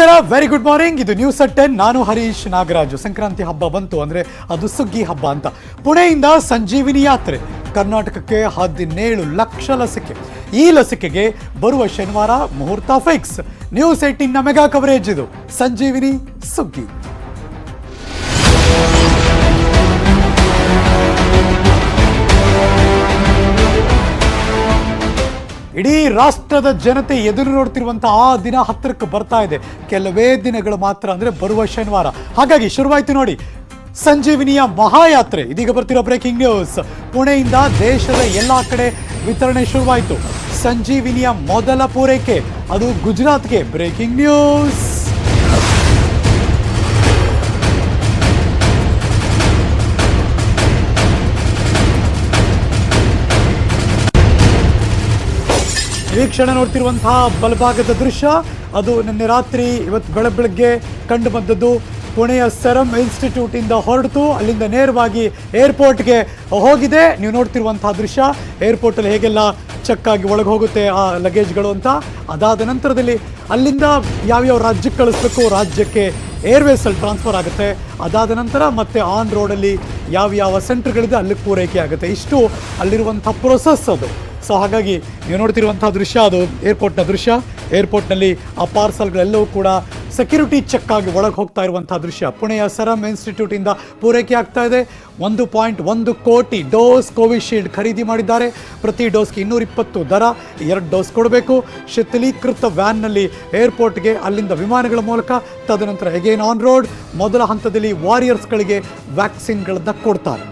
ನಮಸ್ಕಾರ, very good morning. ಇದು news at 10. ನಾನು ಹರೀಶ್ ನಾಗರಾಜು. ಸಂಕ್ರಾಂತಿ ಹಬ್ಬ ಬಂತು ಅಂದರೆ ಅದು ಸುಗ್ಗಿ ಹಬ್ಬ ಅಂತ. ಪುಣೆಯಿಂದ ಸಂಜೀವಿನಿ ಯಾತ್ರೆ ಕರ್ನಾಟಕಕ್ಕೆ 17 ಲಕ್ಷ ಲಸಿಕೆ. ಈ ಲಸಿಕೆಗೆ ಬರುವ ಶನಿವಾರ ಮುಹೂರ್ತ ಫಿಕ್ಸ್. ನ್ಯೂಸ್ 18ನ ಮೆಗಾ ಕವರೇಜ್ ಇದು ಸಂಜೀವಿನಿ ಸುಗ್ಗಿ. ಇಡೀ ರಾಷ್ಟ್ರದ ಜನತೆ ಎದುರು ನೋಡ್ತಿರುವಂತಹ ಆ ದಿನ ಹತ್ತಿರಕ್ಕೆ ಬರ್ತಾ ಇದೆ. ಕೆಲವೇ ದಿನಗಳು ಮಾತ್ರ, ಅಂದ್ರೆ ಬರುವ ಶನಿವಾರ. ಹಾಗಾಗಿ ಶುರುವಾಯ್ತು ನೋಡಿ ಸಂಜೀವಿನಿಯ ಮಹಾಯಾತ್ರೆ. ಇದೀಗ ಬರ್ತಿರೋ ಬ್ರೇಕಿಂಗ್ ನ್ಯೂಸ್. ಪುಣೆಯಿಂದ ದೇಶದ ಎಲ್ಲಾ ಕಡೆ ವಿತರಣೆ ಶುರುವಾಯಿತು. ಸಂಜೀವಿನಿಯ ಮೊದಲ ಪೂರೈಕೆ ಅದು ಗುಜರಾತ್ಗೆ. Breaking news. ಈ ಕ್ಷಣ ನೋಡ್ತಿರುವಂತಹ ಬಲಭಾಗದ ದೃಶ್ಯ ಅದು ನಿನ್ನೆ ರಾತ್ರಿ ಇವತ್ತು ಬೆಳಗ್ಗೆ ಕಂಡು ಬಂದದ್ದು. ಪುಣೆಯ ಸೆರಮ್ ಇನ್ಸ್ಟಿಟ್ಯೂಟ್ ಇಂದ ಹೊರಟಿತು, ಅಲ್ಲಿಂದ ನೇರವಾಗಿ ಏರ್ಪೋರ್ಟ್ಗೆ ಹೋಗಿದೆ. ನೀವು ನೋಡ್ತಿರುವಂತಹ ದೃಶ್ಯ ಏರ್ಪೋರ್ಟ್ ಅಲ್ಲಿ ಹೇಗೆಲ್ಲ ಚೆಕ್ ಆಗಿ ಒಳಗೆ ಹೋಗುತ್ತೆ ಆ ಲಗೇಜ್ಗಳು ಅಂತ. ಅದಾದ ನಂತರದಲ್ಲಿ ಅಲ್ಲಿಂದ ಯಾವ್ಯಾವ ರಾಜ್ಯಕ್ಕೆ ಕಳಿಸ್ಬೇಕು, ರಾಜ್ಯಕ್ಕೆ ಏರ್ವೇಸ್ ಅಲ್ಲಿ ಟ್ರಾನ್ಸ್ಫರ್ ಆಗುತ್ತೆ. ಅದಾದ ನಂತರ ಮತ್ತೆ ಆನ್ ರೋಡಲ್ಲಿ ಯಾವ ಸೆಂಟರ್ಗಳಿದೆ ಅಲ್ಲಿಗೆ ಪೂರೈಕೆ ಆಗುತ್ತೆ. ಇಷ್ಟು ಅಲ್ಲಿರುವಂಥ ಪ್ರೊಸೆಸ್ ಅದು. ಸೊ ಹಾಗಾಗಿ ನೀವು ನೋಡ್ತಿರುವಂಥ ದೃಶ್ಯ ಅದು ಏರ್ಪೋರ್ಟ್ನ ದೃಶ್ಯ. ಏರ್ಪೋರ್ಟ್ನಲ್ಲಿ ಆ ಪಾರ್ಸಲ್ಗಳೆಲ್ಲವೂ ಕೂಡ ಸೆಕ್ಯೂರಿಟಿ ಚೆಕ್ ಆಗಿ ಒಳಗೆ ಹೋಗ್ತಾ ಇರುವಂಥ ದೃಶ್ಯ. ಪುಣೆಯ ಸೆರಮ್ ಇನ್ಸ್ಟಿಟ್ಯೂಟಿಂದ ಪೂರೈಕೆ ಆಗ್ತಾ ಇದೆ. 1.1 ಕೋಟಿ ಡೋಸ್ ಕೋವಿಶೀಲ್ಡ್ ಖರೀದಿ ಮಾಡಿದ್ದಾರೆ. ಪ್ರತಿ ಡೋಸ್ಗೆ 220 ದರ, 2 ಡೋಸ್ ಕೊಡಬೇಕು. ಶಿಥಿಲೀಕೃತ ವ್ಯಾನ್ನಲ್ಲಿ ಏರ್ಪೋರ್ಟ್ಗೆ, ಅಲ್ಲಿಂದ ವಿಮಾನಗಳ ಮೂಲಕ, ತದನಂತರ ಅಗೇನ್ ಆನ್ ರೋಡ್. ಮೊದಲ ಹಂತದಲ್ಲಿ ವಾರಿಯರ್ಸ್ಗಳಿಗೆ ವ್ಯಾಕ್ಸಿನ್ಗಳನ್ನು ಕೊಡ್ತಾರೆ.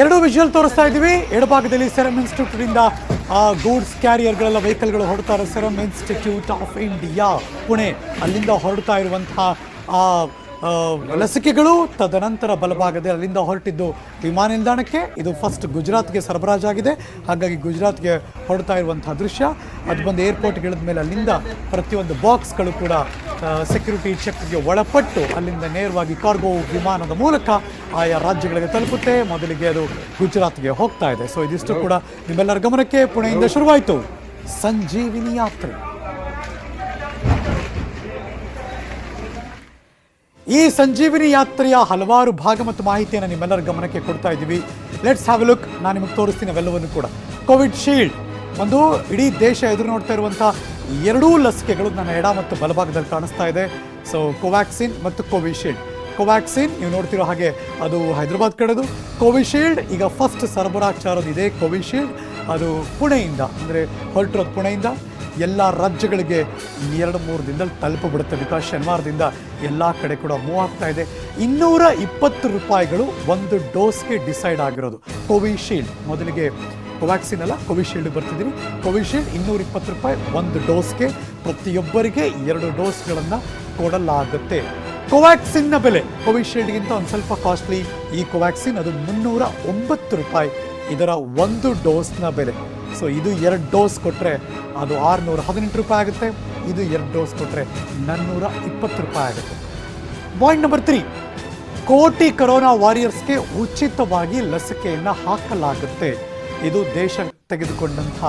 ಎರಡು ವಿಜುವಲ್ ತೋರಿಸ್ತಾ ಇದ್ದೀವಿ. ಎಡಭಾಗದಲ್ಲಿ ಸೆರಮ್ ಇನ್ಸ್ಟಿಟ್ಯೂಟ್ ಇಂದ ಗೂಡ್ಸ್ ಕ್ಯಾರಿಯರ್ಗಳೆಲ್ಲ ವೆಹಿಕಲ್ಗಳು ಹೊರಡ್ತಾರೆ. Serum institute of India Pune, ಅಲ್ಲಿಂದ ಹೊರಡ್ತಾ ಇರುವಂತಹ ಲಸಿಕೆಗಳು. ತದನಂತರ ಬಲಭಾಗದಲ್ಲಿ ಅಲ್ಲಿಂದ ಹೊರಟಿದ್ದು ವಿಮಾನ ನಿಲ್ದಾಣಕ್ಕೆ. ಇದು ಫಸ್ಟ್ ಗುಜರಾತ್ಗೆ ಸರಬರಾಜಾಗಿದೆ. ಹಾಗಾಗಿ ಗುಜರಾತ್ಗೆ ಹೊರಡ್ತಾ ಇರುವಂತಹ ದೃಶ್ಯ. ಅದು ಬಂದು ಏರ್ಪೋರ್ಟ್ಗೆ ಇಳಿದ ಮೇಲೆ ಅಲ್ಲಿಂದ ಪ್ರತಿಯೊಂದು ಬಾಕ್ಸ್ಗಳು ಕೂಡ ಸೆಕ್ಯೂರಿಟಿ ಚೆಕ್ಗೆ ಒಳಪಟ್ಟು ಅಲ್ಲಿಂದ ನೇರವಾಗಿ ಕಾರ್ಗೋ ವಿಮಾನದ ಮೂಲಕ ಆಯಾ ರಾಜ್ಯಗಳಿಗೆ ತಲುಪುತ್ತೆ. ಮೊದಲಿಗೆ ಅದು ಗುಜರಾತ್ಗೆ ಹೋಗ್ತಾ ಇದೆ. ಸೊ ಇದಿಷ್ಟು ಕೂಡ ನಿಮ್ಮೆಲ್ಲರ ಗಮನಕ್ಕೆ. ಪುಣೆಯಿಂದ ಶುರುವಾಯಿತು ಸಂಜೀವಿನಿ ಯಾತ್ರೆ. ಈ ಸಂಜೀವಿನಿ ಯಾತ್ರೆಯ ಹಲವಾರು ಭಾಗ ಮತ್ತು ಮಾಹಿತಿಯನ್ನು ನಿಮ್ಮೆಲ್ಲರ ಗಮನಕ್ಕೆ ಕೊಡ್ತಾ ಇದ್ದೀವಿ. Let's have A look. ನಾನು ನಿಮಗೆ ತೋರಿಸ್ತೀನಿ ಅವೆಲ್ಲವನ್ನು ಕೂಡ. ಕೋವಿಡ್ ಶೀಲ್ಡ್ ಒಂದು ಇಡೀ ದೇಶ ಎದುರು ನೋಡ್ತಾ ಇರುವಂಥ 2 ಲಸಿಕೆಗಳು ನನ್ನ ಎಡ ಮತ್ತು ಬಲಭಾಗದಲ್ಲಿ ಕಾಣಿಸ್ತಾ ಇದೆ. ಸೊ ಕೋವ್ಯಾಕ್ಸಿನ್ ಮತ್ತು ಕೋವಿಶೀಲ್ಡ್. ಕೋವ್ಯಾಕ್ಸಿನ್ ನೀವು ನೋಡ್ತಿರೋ ಹಾಗೆ ಅದು ಹೈದರಾಬಾದ್ ಕಡೆದು. ಕೋವಿಶೀಲ್ಡ್ ಈಗ ಫಸ್ಟ್ ಸರಬರಾಜಾರೋದು ಇದೆ. ಕೋವಿಶೀಲ್ಡ್ ಅದು ಪುಣೆಯಿಂದ, ಅಂದರೆ ಹೊರಟಿರೋದು ಪುಣೆಯಿಂದ. ಎಲ್ಲ ರಾಜ್ಯಗಳಿಗೆ 2-3 ದಿನದಲ್ಲಿ ತಲುಪಿಬಿಡುತ್ತೆ. ಬಿಕಾಸ್ ಶನಿವಾರದಿಂದ ಎಲ್ಲ ಕಡೆ ಕೂಡ ಮೂವ್ ಆಗ್ತಾ ಇದೆ. 220 ರೂಪಾಯಿಗಳು ಒಂದು ಡೋಸ್ಗೆ ಡಿಸೈಡ್ ಆಗಿರೋದು. ಕೋವಿಶೀಲ್ಡ್ ಮೊದಲಿಗೆ ಕೋವ್ಯಾಕ್ಸಿನ್ ಅಲ್ಲ, ಕೋವಿಶೀಲ್ಡ್ ಬರ್ತಿದ್ದೀವಿ. ಕೋವಿಶೀಲ್ಡ್ 220 ರೂಪಾಯಿ ಒಂದು ಡೋಸ್ಗೆ. ಪ್ರತಿಯೊಬ್ಬರಿಗೆ 2 ಡೋಸ್ಗಳನ್ನು ಕೊಡಲಾಗುತ್ತೆ. ಕೋವ್ಯಾಕ್ಸಿನ್ನ ಬೆಲೆ ಕೋವಿಶೀಲ್ಡ್ಗಿಂತ ಒಂದು ಸ್ವಲ್ಪ ಕಾಸ್ಟ್ಲಿ. ಈ ಕೋವ್ಯಾಕ್ಸಿನ್ ಅದು 309 ರೂಪಾಯಿ ಇದರ ಒಂದು ಡೋಸ್ನ ಬೆಲೆ. ಸೊ ಇದು 2 ಡೋಸ್ ಕೊಟ್ಟರೆ ಅದು 618 ರೂಪಾಯಿ ಆಗುತ್ತೆ. ಇದು 2 ಡೋಸ್ ಕೊಟ್ಟರೆ 420 ರೂಪಾಯಿ ಆಗುತ್ತೆ. ಪಾಯಿಂಟ್ ನಂಬರ್ 3, ಕೋಟಿ ಕೊರೋನಾ ವಾರಿಯರ್ಸ್ಗೆ ಉಚಿತವಾಗಿ ಲಸಿಕೆಯನ್ನು ಹಾಕಲಾಗುತ್ತೆ. ಇದು ದೇಶ ತೆಗೆದುಕೊಂಡಂಥ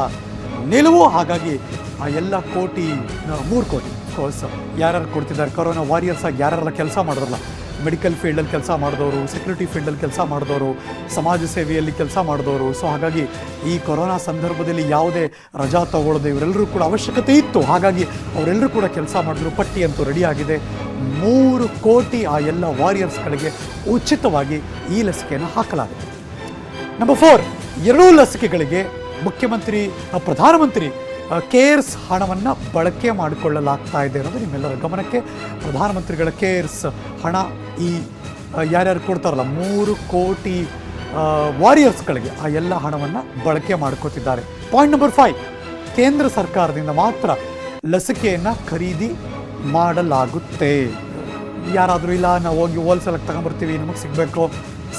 ನಿಲುವು. ಹಾಗಾಗಿ ಆ ಎಲ್ಲ 3 ಕೋಟಿ ಕೋರ್ಸ್ ಯಾರ್ಯಾರು ಕೊಡ್ತಿದ್ದಾರೆ, ಕೊರೋನಾ ವಾರಿಯರ್ಸ್ ಆಗಿ ಯಾರೆಲ್ಲ ಕೆಲಸ ಮಾಡಿದ್ರಲ್ಲ, ಮೆಡಿಕಲ್ ಫೀಲ್ಡಲ್ಲಿ ಕೆಲಸ ಮಾಡಿದವರು, ಸೆಕ್ಯೂರಿಟಿ ಫೀಲ್ಡಲ್ಲಿ ಕೆಲಸ ಮಾಡಿದವರು, ಸಮಾಜ ಸೇವೆಯಲ್ಲಿ ಕೆಲಸ ಮಾಡಿದವರು. ಸೊ ಹಾಗಾಗಿ ಈ ಕೊರೋನಾ ಸಂದರ್ಭದಲ್ಲಿ ಯಾವುದೇ ರಜಾ ತಗೊಳ್ಳದೆ ಇವರೆಲ್ಲರೂ ಕೂಡ ಅವಶ್ಯಕತೆ ಇತ್ತು. ಹಾಗಾಗಿ ಅವರೆಲ್ಲರೂ ಕೂಡ ಕೆಲಸ ಮಾಡಿದ್ರು. ಪಟ್ಟಿ ಅಂತೂ ರೆಡಿಯಾಗಿದೆ. 3 ಕೋಟಿ ಆ ಎಲ್ಲ ವಾರಿಯರ್ಸ್ಗಳಿಗೆ ಉಚಿತವಾಗಿ ಈ ಲಸಿಕೆಯನ್ನು ಹಾಕಲಾಗಿದೆ. ನಂಬರ್ 4, 2 ಲಸಿಕೆಗಳಿಗೆ ಪ್ರಧಾನಮಂತ್ರಿ ಕೇರ್ಸ್ ಹಣವನ್ನು ಬಳಕೆ ಮಾಡಿಕೊಳ್ಳಲಾಗ್ತಾ ಇದೆ ಅನ್ನೋದು ನಿಮ್ಮೆಲ್ಲರ ಗಮನಕ್ಕೆ. ಪ್ರಧಾನಮಂತ್ರಿಗಳ ಕೇರ್ಸ್ ಹಣ ಈ ಯಾರ್ಯಾರು ಕೊಡ್ತಾರಲ್ಲ 3 ಕೋಟಿ ವಾರಿಯರ್ಸ್ಗಳಿಗೆ ಆ ಎಲ್ಲ ಹಣವನ್ನು ಬಳಕೆ ಮಾಡ್ಕೋತಿದ್ದಾರೆ. ಪಾಯಿಂಟ್ ನಂಬರ್ 5, ಕೇಂದ್ರ ಸರ್ಕಾರದಿಂದ ಮಾತ್ರ ಲಸಿಕೆಯನ್ನು ಖರೀದಿ ಮಾಡಲಾಗುತ್ತೆ. ಯಾರಾದರೂ ಇಲ್ಲ ನಾವು ಹೋಗಿ ಹೋಲ್ಸೇಲಾಗಿ ತಗೊಂಬರ್ತೀವಿ ನಮಗೆ ಸಿಗಬೇಕು,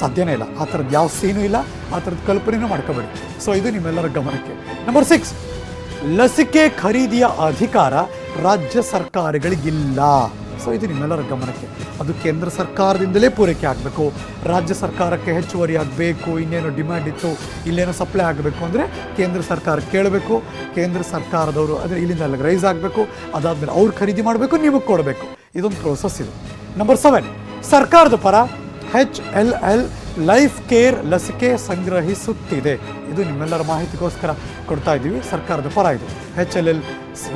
ಸಾಧ್ಯನೇ ಇಲ್ಲ. ಆ ಥರದ್ದು ಯಾವ ಸೀನೂ ಇಲ್ಲ, ಆ ಥರದ್ದು ಕಲ್ಪನೆಯೂ ಮಾಡ್ಕೋಬೇಡಿ. ಸೊ ಇದು ನಿಮ್ಮೆಲ್ಲರ ಗಮನಕ್ಕೆ. ನಂಬರ್ 6, ಲಸಿಕೆ ಖರೀದಿಯ ಅಧಿಕಾರ ರಾಜ್ಯ ಸರ್ಕಾರಗಳಿಗಿಲ್ಲ. ಸೊ ಇದು ನಿಮ್ಮೆಲ್ಲರ ಗಮನಕ್ಕೆ. ಅದು ಕೇಂದ್ರ ಸರ್ಕಾರದಿಂದಲೇ ಪೂರೈಕೆ ಆಗಬೇಕು. ರಾಜ್ಯ ಸರ್ಕಾರಕ್ಕೆ ಹೆಚ್ಚುವರಿ ಆಗಬೇಕು, ಇನ್ನೇನು ಡಿಮ್ಯಾಂಡ್ ಇತ್ತು, ಇಲ್ಲೇನೋ ಸಪ್ಲೈ ಆಗಬೇಕು ಅಂದರೆ ಕೇಂದ್ರ ಸರ್ಕಾರ ಕೇಳಬೇಕು. ಕೇಂದ್ರ ಸರ್ಕಾರದವರು ಅಂದರೆ ಇಲ್ಲಿಂದ ಅಲ್ಲಿಗೆ ರೈಸ್ ಆಗಬೇಕು. ಅದಾದಮೇಲೆ ಅವ್ರು ಖರೀದಿ ಮಾಡಬೇಕು, ನಿಮಗೆ ಕೊಡಬೇಕು. ಇದೊಂದು ಪ್ರೋಸೆಸ್ ಇದು. ನಂಬರ್ 7, ಸರ್ಕಾರದ ಪರ HLL ಲೈಫ್ ಕೇರ್ ಲಸಿಕೆ ಸಂಗ್ರಹಿಸುತ್ತಿದೆ. ಇದು ನಿಮ್ಮೆಲ್ಲರ ಮಾಹಿತಿಗೋಸ್ಕರ ಕೊಡ್ತಾ ಇದ್ದೀವಿ. ಸರ್ಕಾರದ ಪರ ಇದು. HLL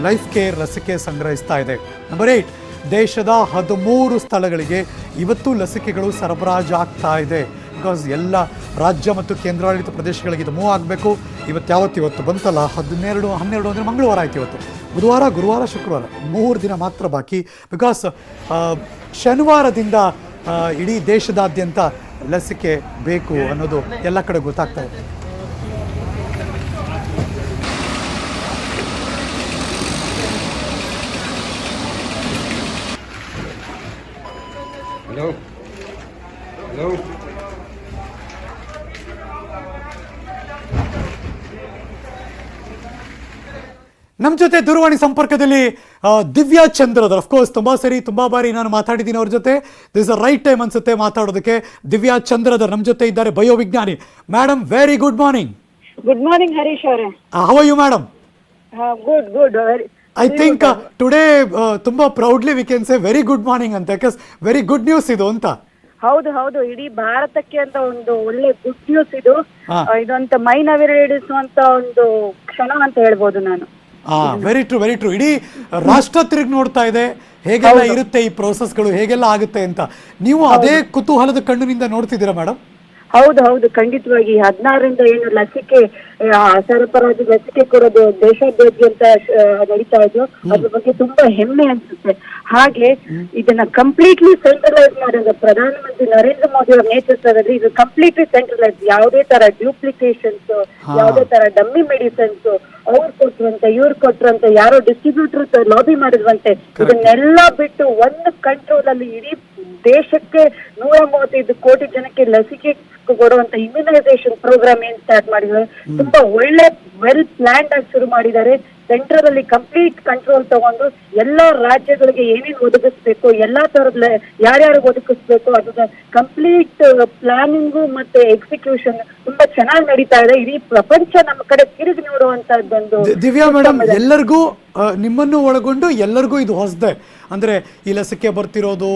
ಲೈಫ್ ಕೇರ್ ಲಸಿಕೆ ಸಂಗ್ರಹಿಸ್ತಾ ಇದೆ. ನಂಬರ್ 8, ದೇಶದ 13 ಸ್ಥಳಗಳಿಗೆ ಇವತ್ತು ಲಸಿಕೆಗಳು ಸರಬರಾಜು ಆಗ್ತಾ ಇದೆ. ಬಿಕಾಸ್ ಎಲ್ಲ ರಾಜ್ಯ ಮತ್ತು ಕೇಂದ್ರಾಡಳಿತ ಪ್ರದೇಶಗಳಿಗೆ ಇದು ಮೂವ್ ಆಗಬೇಕು. ಇವತ್ತು ಬಂತಲ್ಲ 12 ಅಂದರೆ ಮಂಗಳವಾರ ಆಯ್ತು. ಇವತ್ತು ಬುಧವಾರ, ಗುರುವಾರ, ಶುಕ್ರವಾರ 3 ದಿನ ಮಾತ್ರ ಬಾಕಿ. ಬಿಕಾಸ್ ಶನಿವಾರದಿಂದ ಇಡೀ ದೇಶದಾದ್ಯಂತ ಲಸಿಕೆ ಬೇಕು ಅನ್ನೋದು ಎಲ್ಲ ಕಡೆ ಗೊತ್ತಾಗ್ತಾ ಇದೆ. ಹಲೋ ನಮ್ಮ ಜೊತೆ ದೂರವಾಣಿ ಸಂಪರ್ಕದಲ್ಲಿ ದಿವ್ಯಾ ಚಂದ್ರಧರ್. ಅಫ್ಕೋರ್ಸ್ ತುಂಬ ಬಾರಿ ನಾನು ಮಾತಾಡಿದ್ದೀನಿ ಅವ್ರ ಜೊತೆ. ದಿಸ್ ಅ ರೈಟ್ ಟೈಮ್ ಅನ್ಸುತ್ತೆ ಮಾತಾಡೋದಕ್ಕೆ. ದಿವ್ಯಾ ಚಂದ್ರಧರ್ ನಮ್ಮ ಜೊತೆ ಇದ್ದಾರೆ, ಬಯೋವಿಜ್ಞಾನಿ. Madam, very good morning. Good morning Harish ಅವರೇ. How are you madam? Good. I think today ತುಂಬಾ proudly we can say very good morning ಅಂತ. ಯಾಕಂದ್ರೆ ವೆರಿ ಗುಡ್ ನ್ಯೂಸ್ ಇದು ಅಂತ. ಹೌದು, ಇಡೀ ಭಾರತಕ್ಕೆ ಅಂತ ಒಂದು ಒಳ್ಳೆ ಗುಡ್ ನ್ಯೂಸ್ ಇದು. ಇದಂತ ಮೈ ನವಿರೇಳಿಸುವಂತ ಒಂದು ಕ್ಷಣ ಅಂತ ಹೇಳ್ಬೋದು ನಾನು. Very true. ಇಡೀ ರಾಷ್ಟ್ರ ತಿರುಗಿ ನೋಡ್ತಾ ಇದೆ, ಹೇಗೆಲ್ಲ ಇರುತ್ತೆ ಈ ಪ್ರೋಸೆಸ್ಗಳು, ಹೇಗೆಲ್ಲ ಆಗುತ್ತೆ ಅಂತ. ನೀವು ಅದೇ ಕುತೂಹಲದ ಕಣ್ಣಿನಿಂದ ನೋಡ್ತಿದ್ದೀರಾ ಮೇಡಮ್? ಹೌದು, ಖಂಡಿತವಾಗಿ. 16ರಿಂದ ಏನು ಲಸಿಕೆ ಸರಬರಾಜು ಲಸಿಕೆ ಕೊಡೋದು ದೇಶಾದ್ಯಂತ ನಡೀತಾ ಇದ್ದು, ಅದ್ರ ಬಗ್ಗೆ ತುಂಬಾ ಹೆಮ್ಮೆ ಅನ್ಸುತ್ತೆ. ಹಾಗೆ ಇದನ್ನ ಕಂಪ್ಲೀಟ್ಲಿ ಸೆಂಟ್ರಲೈಸ್ ಮಾಡೋದು ಪ್ರಧಾನಮಂತ್ರಿ ನರೇಂದ್ರ ಮೋದಿ ಅವರ ನೇತೃತ್ವದಲ್ಲಿ ಇದು ಕಂಪ್ಲೀಟ್ಲಿ ಸೆಂಟ್ರಲೈಸ್. ಯಾವುದೇ ತರ ಡ್ಯೂಪ್ಲಿಕೇಶನ್ಸ್, ಯಾವುದೇ ತರ ಡಮ್ಮಿ ಮೆಡಿಸಿನ್ಸ್ ಅವ್ರು ಕೊಟ್ರಂತೆ, ಇವ್ರು ಕೊಟ್ರಂತೆ, ಯಾರೋ ಡಿಸ್ಟ್ರಿಬ್ಯೂಟರ್ ಲಾಬಿ ಮಾಡಿದ್ವಂತೆ, ಇದನ್ನೆಲ್ಲ ಬಿಟ್ಟು ಒಂದು ಕಂಟ್ರೋಲ್ ಅಲ್ಲಿ ಇಡೀ ದೇಶಕ್ಕೆ 135 ಕೋಟಿ ಜನಕ್ಕೆ ಲಸಿಕೆ ಕೊಡುವಂತ ಇಮ್ಯುನೈಸೇಷನ್ ಪ್ರೋಗ್ರಾಮ್ ಏನ್ ಸ್ಟಾರ್ಟ್ ಮಾಡಿದ್ದಾರೆ, ತುಂಬಾ ಒಳ್ಳೆ ವೆಲ್ ಪ್ಲಾನ್ಡ್ ಆಗಿ ಶುರು ಮಾಡಿದ್ದಾರೆ. ಸೆಂಟ್ರಲ್ ಅಲ್ಲಿ ಕಂಪ್ಲೀಟ್ ಕಂಟ್ರೋಲ್ ತಗೊಂಡು ಎಲ್ಲಾ ರಾಜ್ಯಗಳಿಗೆ ಏನೇನು ಒದಗಿಸ್ಬೇಕು, ಎಲ್ಲಾ ತರದ ಯಾರ್ಯಾರು ಒದಗಿಸ್ಬೇಕು, ಅದನ್ನ ಕಂಪ್ಲೀಟ್ ಪ್ಲಾನಿಂಗು ಮತ್ತೆ ಎಕ್ಸಿಕ್ಯೂಷನ್ ತುಂಬಾ ಚೆನ್ನಾಗಿ ನಡೀತಾ ಇದೆ. ಇಡೀ ಪ್ರಪಂಚ ನಮ್ಮ ಕಡೆ ತಿರುಗಿ ನೋಡುವಂತದ್ದೊಂದು. ದಿವ್ಯಾ ಮೇಡಮ್, ಎಲ್ಲರಿಗೂ ನಿಮ್ಮನ್ನು ಒಳಗೊಂಡು ಎಲ್ಲರಿಗೂ ಇದು ಹೊಸದೆ. ಅಂದರೆ ಈ ಲಸಿಕೆ ಬರ್ತಿರೋದು,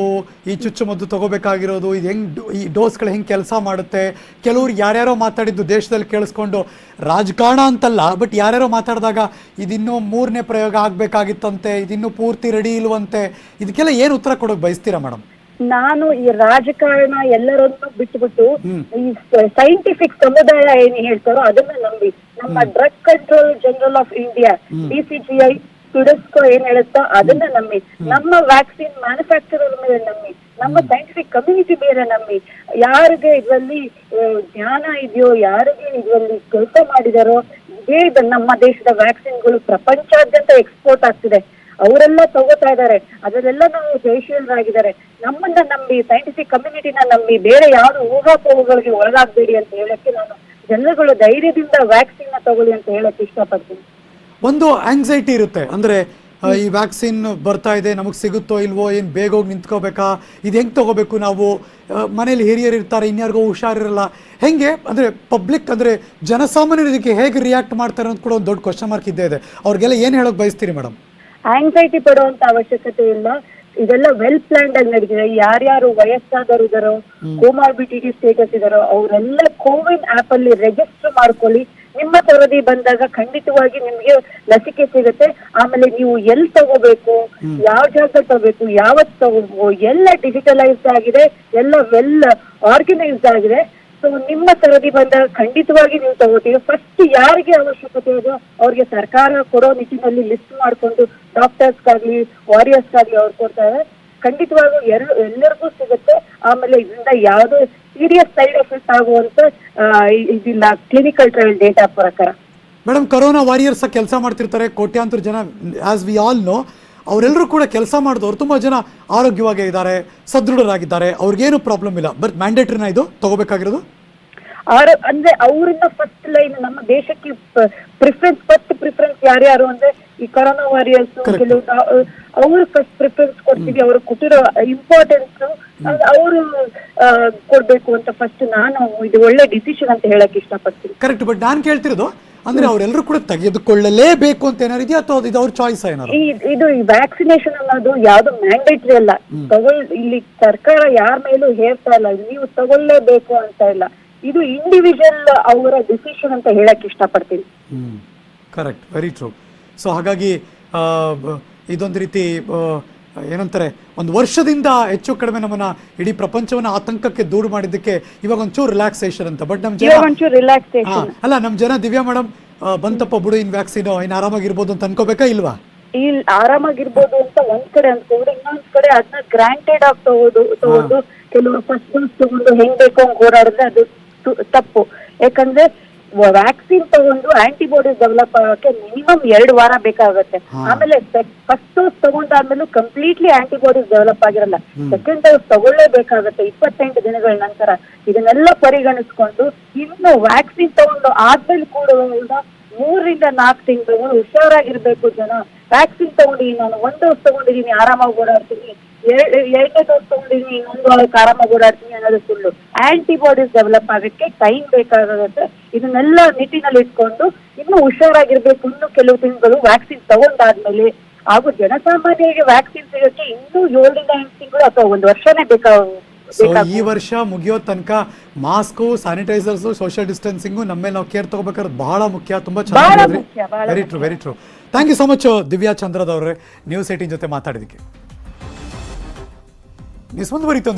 ಈ ಚುಚ್ಚುಮದ್ದು ತಗೋಬೇಕಾಗಿರೋದು, ಇದು ಈ ಡೋಸ್ಗಳು ಹೆಂಗೆ ಕೆಲಸ ಮಾಡುತ್ತೆ. ಕೆಲವ್ರು ಯಾರ್ಯಾರೋ ಮಾತಾಡಿದ್ದು ದೇಶದಲ್ಲಿ ಕೇಳಿಸ್ಕೊಂಡು, ರಾಜಕಾರಣ ಅಂತಲ್ಲ, ಬಟ್ ಯಾರ್ಯಾರೋ ಮಾತಾಡಿದಾಗ ಇದಿನ್ನೂ 3ನೇ ಪ್ರಯೋಗ ಆಗಬೇಕಾಗಿತ್ತಂತೆ, ಇದಿನ್ನೂ ಪೂರ್ತಿ ರೆಡಿ ಇಲ್ವಂತೆ. ಇದಕ್ಕೆಲ್ಲ ಏನು ಉತ್ತರ ಕೊಡೋಕೆ ಬಯಸ್ತೀರಾ ಮೇಡಮ್? ನಾನು ಈ ರಾಜಕಾರಣ ಎಲ್ಲರನ್ನು ಬಿಟ್ಟುಬಿಟ್ಟು ಈ ಸೈಂಟಿಫಿಕ್ ಸಮುದಾಯ ಏನ್ ಹೇಳ್ತಾರೋ ಅದನ್ನ ನಂಬಿ, ನಮ್ಮ drug control general of India DCGI ಸ್ಟುಡೆಂಟ್ಸ್ಕೋ ಏನ್ ಹೇಳುತ್ತೋ ಅದನ್ನ ನಂಬಿ, ನಮ್ಮ ವ್ಯಾಕ್ಸಿನ್ ಮ್ಯಾನುಫ್ಯಾಕ್ಚರರ್ ಮೇಲೆ ನಂಬಿ, ನಮ್ಮ ಸೈಂಟಿಫಿಕ್ ಕಮ್ಯುನಿಟಿ ಮೇಲೆ ನಂಬಿ, ಯಾರಿಗೆ ಇದರಲ್ಲಿ ಜ್ಞಾನ ಇದೆಯೋ, ಯಾರಿಗೆ ಇದರಲ್ಲಿ ಕೆಲಸ ಮಾಡಿದಾರೋ, ಇದೇ ನಮ್ಮ ದೇಶದ ವ್ಯಾಕ್ಸಿನ್ಗಳು ಪ್ರಪಂಚಾದ್ಯಂತ ಎಕ್ಸ್ಪೋರ್ಟ್ ಆಗ್ತಿದೆ. ಅವರೆಲ್ಲ ತಗೋತಾ ಇದ್ದಾರೆ, ಅದರಲ್ಲೆಲ್ಲ ನಾವು ಜಯಶೀಲರಾಗಿದ್ದಾರೆ. ನಮ್ಮನ್ನ ನಂಬಿ, ಸೈಂಟಿಫಿಕ್ ಕಮ್ಯುನಿಟಿನ ನಂಬಿ, ಬೇರೆ ಯಾರು ಊಹಾಪೋಹಗಳಿಗೆ ಒಳಗಾಗಬೇಡಿ ಅಂತ ಹೇಳಕ್ಕೆ ನಾನು ಜನಗಳು ಧೈರ್ಯದಿಂದ ವ್ಯಾಕ್ಸಿನ್ ತಗೊಳ್ಳಿ ಅಂತ ಹೇಳಕ್ ಇಷ್ಟಪಡ್ತೀನಿ. ಒಂದು ಆಂಗ್ಸೈಟಿ ಇರುತ್ತೆ, ಅಂದರೆ ಈ ವ್ಯಾಕ್ಸಿನ್ ಬರ್ತಾ ಇದೆ, ನಮಗೆ ಸಿಗುತ್ತೋ ಇಲ್ವೋ, ಏನು ಬೇಗ ಹೋಗಿ ನಿಂತ್ಕೋಬೇಕಾ, ಇದು ಹೆಂಗೆ ತೊಗೋಬೇಕು, ನಾವು ಮನೇಲಿ ಹಿರಿಯರು ಇರ್ತಾರೆ, ಇನ್ಯಾರಿಗೋ ಹುಷಾರಿರಲ್ಲ, ಹೆಂಗೆ ಅಂದರೆ ಪಬ್ಲಿಕ್ ಅಂದರೆ ಜನಸಾಮಾನ್ಯರು ಇದಕ್ಕೆ ಹೇಗೆ ರಿಯಾಕ್ಟ್ ಮಾಡ್ತಾರೆ ಅಂತ ಕೂಡ ಒಂದು ದೊಡ್ಡ ಕ್ವಶನ್ ಮಾರ್ಕ್ ಇದ್ದೇ ಇದೆ. ಅವ್ರಿಗೆಲ್ಲ ಏನು ಹೇಳೋಕೆ ಬಯಸ್ತೀರಿ ಮೇಡಮ್? ಆಂಗ್ಸೈಟಿ ಪಡುವಂತ ಅವಶ್ಯಕತೆ ಇಲ್ಲ. ಇದೆಲ್ಲ ವೆಲ್ ಪ್ಲಾನ್ಡ್ ಆಗಿ ನಡೀತಿದೆ. ಯಾರ್ಯಾರು ವಯಸ್ಸಾದವರು ಇದಾರೋ, ಕೋಮಾರ್ಬಿಡಿಟಿ ಸ್ಟೇಟಸ್ ಇದಾರೋ, ಅವರೆಲ್ಲ ಕೋವಿನ್ ಆಪ್ ಅಲ್ಲಿ ರಿಜಿಸ್ಟರ್ ಮಾಡ್ಕೊಳ್ಳಿ. ನಿಮ್ಮ ವರದಿ ಬಂದಾಗ ಖಂಡಿತವಾಗಿ ನಿಮ್ಗೆ ಲಸಿಕೆ ಸಿಗುತ್ತೆ. ಆಮೇಲೆ ನೀವು ಎಲ್ಲಿ ತಗೋಬೇಕು, ಯಾವ ಜಾಗದಲ್ಲಿ ತಗೋಬೇಕು, ಯಾವತ್ತು ತಗೋಬೇಕು, ಎಲ್ಲ ಡಿಜಿಟಲೈಸ್ಡ್ ಆಗಿದೆ, ಎಲ್ಲ ವೆಲ್ ಆರ್ಗನೈಸ್ಡ್ ಆಗಿದೆ. ಸೊ ನಿಮ್ಮ ಸರದಿ ಬಂದಾಗ ಖಂಡಿತವಾಗಿ ನೀವು ತಗೋತೀವಿ. ಫಸ್ಟ್ ಯಾರಿಗೆ ಅವಶ್ಯಕತೆ ಇದೋ ಅವ್ರಿಗೆ ಸರ್ಕಾರ ಕೊಡೋ ನಿಟ್ಟಿನಲ್ಲಿ ಲಿಸ್ಟ್ ಮಾಡ್ಕೊಂಡು ಡಾಕ್ಟರ್ಸ್ಗಾಗ್ಲಿ ವಾರಿಯರ್ಸ್ಗಾಗ್ಲಿ ಅವ್ರು ಕೊಡ್ತಾರೆ. ಖಂಡಿತವಾಗೂ ಎಲ್ಲರಿಗೂ ಸಿಗುತ್ತೆ. ಆಮೇಲೆ ಇದರಿಂದ ಯಾವುದೇ ಸೀರಿಯಸ್ ಸೈಡ್ ಎಫೆಕ್ಟ್ ಆಗುವಂತ ಇದಿಲ್ಲ ಕ್ಲಿನಿಕಲ್ ಟ್ರಯಲ್ ಡೇಟಾ ಪ್ರಕಾರ. ಮೇಡಮ್, ಕೊರೋನಾ ವಾರಿಯರ್ಸ್ ಕೆಲಸ ಮಾಡ್ತಿರ್ತಾರೆ ಕೋಟ್ಯಾಂತರ ಜನ, ಆಸ್ ವಿ ಆಲ್ ನೋ. ಅವರೆಲ್ಲರೂ ಕೂಡ ಕೆಲಸ ಮಾಡಿದವರು ತುಂಬ ಜನ ಆರೋಗ್ಯವಾಗಿ ಇದ್ದಾರೆ, ಸದೃಢರಾಗಿದ್ದಾರೆ, ಅವ್ರಿಗೇನು ಪ್ರಾಬ್ಲಮ್ ಇಲ್ಲ. ಬಟ್ ಮ್ಯಾಂಡೇಟ್ರಿನ ಇದು ತಗೋಬೇಕಾಗಿರೋದು? ಅಂದ್ರೆ ಅವರಿಂದ ಫಸ್ಟ್ ಲೈನ್ ನಮ್ಮ ದೇಶಕ್ಕೆ ಫಸ್ಟ್ ಪ್ರಿಫರೆನ್ಸ್ ಯಾರ್ಯಾರು ಅಂದ್ರೆ ಈ ಕೊರೋನಾ ವಾರಿಯರ್ಸ್ ಕೆಲವು ಅವರು ಫಸ್ಟ್ ಪ್ರಿಫರೆನ್ಸ್ ಕೊಡ್ತೀವಿ, ಅವ್ರು ಕೊಟ್ಟಿರೋ ಇಂಪಾರ್ಟೆನ್ಸ್ ಅವರು ಕೊಡ್ಬೇಕು ಅಂತ ಫಸ್ಟ್ ನಾನು ಇದು ಒಳ್ಳೆ ಡಿಸಿಷನ್ ಅಂತ ಹೇಳಕ್ ಇಷ್ಟಪಡ್ತೀನಿ. ಕರೆಕ್ಟ್. ಬಟ್ ನಾನ್ ಕೇಳ್ತಿರೋದು ಅಂದ್ರೆ ಅವರೆಲ್ಲರೂ ಕೂಡ ತೆಗೆದುಕೊಳ್ಳಲೇಬೇಕು ಅಂತ ಏನಾರು ಇದೆಯಾ ಅಥವಾ ಇದು ಅವ್ರ ಚಾಯ್ಸ್ ಏನಾರು? ಇದು ವ್ಯಾಕ್ಸಿನೇಷನ್ ಅನ್ನೋದು ಯಾವ್ದು ಮ್ಯಾಂಡೇಟರಿ ಅಲ್ಲ. ಇಲ್ಲಿ ಸರ್ಕಾರ ಯಾರ ಮೇಲೂ ಹೇಳ್ತಾ ಇಲ್ಲ ನೀವು ತಗೊಳ್ಳೇಬೇಕು ಅಂತ ಇಲ್ಲ. ಇದು ಇಂಡಿವಿಜುವಲ್ ಅವರ ಡಿಸಿಷನ್ ಅಂತ ಹೇಳಕ್ ಇಷ್ಟಪಡ್ತೀನಿ. Correct, very true. ಸೊ ಹಾಗಾಗಿ ಇದೊಂದು ರೀತಿ ಏನಂತಾರೆ, ಒಂದು ವರ್ಷದಿಂದ ಹೆಚ್ಚು ಕಡಿಮೆ ನಮ್ಮನ್ನ ಇಡೀ ಪ್ರಪಂಚವನ್ನ ಆತಂಕಕ್ಕೆ ದೂರ ಮಾಡಿದ್ದಕ್ಕೆ ಇವಾಗ ಒಂಚೂರು ರಿಲ್ಯಾಕ್ಸೇಷನ್ ಅಂತ. ಬಟ್ ನಮ್ ಜನ ಅಲ್ಲ, ನಮ್ ಜನ ದಿವ್ಯಾ ಮೇಡಮ್ ಬಂತಪ್ಪ ಬಿಡು ಇನ್ ವ್ಯಾಕ್ಸಿನ್ ಇನ್ ಆರಾಮಾಗಿರ್ಬೋದು ಅಂತ ಅನ್ಕೋಬೇಕಾ ಇಲ್ವಾ? ಆರಾಮಾಗಿರ್ಬೋದು ಅಂತ ಒಂದ್ ಕಡೆ ಅನ್ಕೊಂಡ್ರೆ, ಇನ್ನೊಂದ್ ಕಡೆ ಅದನ್ನ ಗ್ರಾಂಟೆಡ್ ಆಗಿ ತಗೊಂಡು ಕೆಲವರು ಫಸ್ಟ್ ಡೋಸ್ ತಗೊಂಡು ಹೆಂಗ್ ಬೇಕು ಹಂಗ್ ಓಡಾಡಿದ್ರೆ ಅದು ತಪ್ಪು. ಯಾಕಂದ್ರೆ ವ್ಯಾಕ್ಸಿನ್ ತಗೊಂಡು ಆಂಟಿಬಾಡೀಸ್ ಡೆವಲಪ್ ಆಗಕ್ಕೆ ಮಿನಿಮಮ್ 2 ವಾರ ಬೇಕಾಗುತ್ತೆ. ಆಮೇಲೆ ಫಸ್ಟ್ ಡೋಸ್ ತಗೊಂಡಾದ್ಮೇಲೆ ಕಂಪ್ಲೀಟ್ಲಿ ಆಂಟಿಬಾಡೀಸ್ ಡೆವಲಪ್ ಆಗಿರಲ್ಲ. ಸೆಕೆಂಡ್ ಡೋಸ್ ತಗೊಳ್ಳೇಬೇಕಾಗತ್ತೆ 28 ದಿನಗಳ ನಂತರ. ಇದನ್ನೆಲ್ಲ ಪರಿಗಣಿಸ್ಕೊಂಡು ಇನ್ನು ವ್ಯಾಕ್ಸಿನ್ ತಗೊಂಡು ಆದ್ಮೇಲೆ ಕೂಡ 3 ರಿಂದ 4 ತಿಂಗಳು ಹುಷಾರಾಗಿರ್ಬೇಕು ಜನ. ವ್ಯಾಕ್ಸಿನ್ ತಗೊಂಡಿದ್ದೀನಿ ನಾನು, 1 ಡೋಸ್ ತಗೊಂಡಿದ್ದೀನಿ ಆರಾಮಾಗಿ ಓಡಾಡ್ತೀನಿ, 2ನೇ ಡೋಸ್ ತಗೊಂಡಿದ್ದೀನಿ ಇನ್ನೊಂದು ವಾರಕ್ಕೆ ಆರಾಮಾಗಿ ಓಡಾಡ್ತೀನಿ ಅನ್ನೋದು ಸುಳ್ಳು. ಆಂಟಿಬಾಡೀಸ್ ಡೆವಲಪ್ ಆಗಕ್ಕೆ ಟೈಮ್ ಬೇಕಾಗುತ್ತೆ. ಇದನ್ನೆಲ್ಲ ನಿಟ್ಟಿನಲ್ಲಿ ಇಟ್ಕೊಂಡು ಇನ್ನು ಹುಷಾರಾಗಿರ್ಬೇಕು ಇನ್ನು ಕೆಲವು ತಿಂಗಳು ವ್ಯಾಕ್ಸಿನ್ ತಗೊಂಡಾದ್ಮೇಲೆ. ಹಾಗೂ ಜನಸಾಮಾನ್ಯರಿಗೆ ವ್ಯಾಕ್ಸಿನ್ ಸಿಗೋಕ್ಕೆ ಇನ್ನೂ 7 ರಿಂದ 8 ತಿಂಗಳು ಅಥವಾ 1 ವರ್ಷನೇ ಈ ವರ್ಷ ಮುಗಿಯೋ ತನಕ ಮಾಸ್ಕು, ಸ್ಯಾನಿಟೈಸರ್ಸ್, ಸೋಷಿಯಲ್ ಡಿಸ್ಟೆನ್ಸಿಂಗು ನಮ್ಮ ಮೇಲೆ ನಾವು ಕೇರ್ ತಗೋಬೇಕಾದ್ರೆ ಬಹಳ ಮುಖ್ಯ. ತುಂಬಾ ಚೆನ್ನಾಗಿ very true, very true. Thank you so much Divya ಚಂದ್ರದವ್ರೆ, ನ್ಯೂಸ್ 18 ಜೊತೆ ಮಾತಾಡಿದಕ್ಕೆ. ನ್ಯೂಸ್ ಮುಂದುವರಿತು.